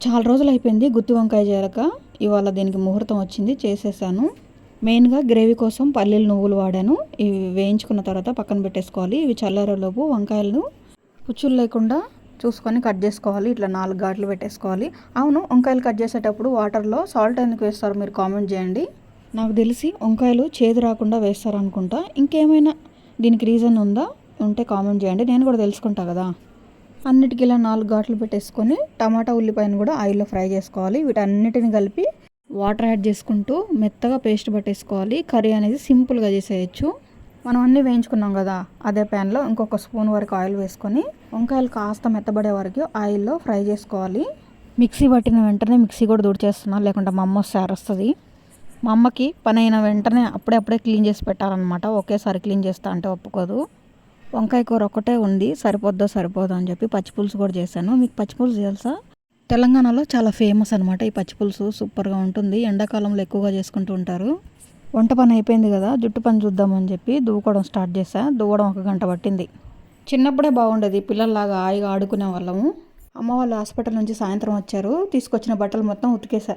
చాలా రోజులు అయిపోయింది గుత్తి వంకాయ చేయక. ఇవాళ దీనికి ముహూర్తం వచ్చింది, చేసేసాను. మెయిన్గా గ్రేవీ కోసం పల్లీలు నువ్వులు వాడాను. ఇవి వేయించుకున్న తర్వాత పక్కన పెట్టేసుకోవాలి. ఇవి చల్లారేలోపు వంకాయలను పుచ్చులు లేకుండా చూసుకొని కట్ చేసుకోవాలి. ఇట్లా 4 ఘాట్లు పెట్టేసుకోవాలి. అవును, వంకాయలు కట్ చేసేటప్పుడు వాటర్లో సాల్ట్ ఎందుకు వేస్తారో మీరు కామెంట్ చేయండి. నాకు తెలిసి వంకాయలు చేదు రాకుండా వేస్తారు అనుకుంటా. ఇంకేమైనా దీనికి రీజన్ ఉందా? ఉంటే కామెంట్ చేయండి, నేను కూడా తెలుసుకుంటా కదా. అన్నిటికీ ఇలా 4 ఘాట్లు పెట్టేసుకొని టమాటా ఉల్లిపాయను కూడా ఆయిల్లో ఫ్రై చేసుకోవాలి. వీటన్నిటిని కలిపి వాటర్ యాడ్ చేసుకుంటూ మెత్తగా పేస్ట్ పట్టేసుకోవాలి. కర్రీ అనేది సింపుల్గా చేసేయచ్చు. మనం అన్నీ వేయించుకున్నాం కదా, అదే ప్యాన్లో ఇంకొక స్పూన్ వరకు ఆయిల్ వేసుకొని వంకాయలు కాస్త మెత్తబడే వరకు ఆయిల్లో ఫ్రై చేసుకోవాలి. మిక్సీ పట్టిన వెంటనే మిక్సీ కూడా తుడిచేస్తున్నాను, లేకుంటే మా అమ్మ వస్తే అరుస్తుంది. మా అమ్మకి పని అయిన వెంటనే అప్పుడే క్లీన్ చేసి పెట్టాలన్నమాట. ఒకేసారి క్లీన్ చేస్తా అంటే ఒప్పుకోదు. వంకాయ కూర ఒక్కటే ఉంది, సరిపోదో అని చెప్పి పచ్చిపులుసు కూడా చేశాను. మీకు పచ్చిపులుసు తెలుసా? తెలంగాణలో చాలా ఫేమస్ అనమాట ఈ పచ్చిపులుసు. సూపర్గా ఉంటుంది. ఎండాకాలంలో ఎక్కువగా చేసుకుంటూ ఉంటారు. వంట పని అయిపోయింది కదా, జుట్టు పని చూద్దామని చెప్పి దువ్వుకోవడం స్టార్ట్ చేశా. దువ్వడం 1 గంట పట్టింది. చిన్నప్పుడే బాగుండేది, పిల్లల్లాగా హాయిగా ఆడుకునే వాళ్ళము. అమ్మ వాళ్ళు హాస్పిటల్ నుంచి సాయంత్రం వచ్చారు. తీసుకొచ్చిన బట్టలు మొత్తం ఉతికేసా.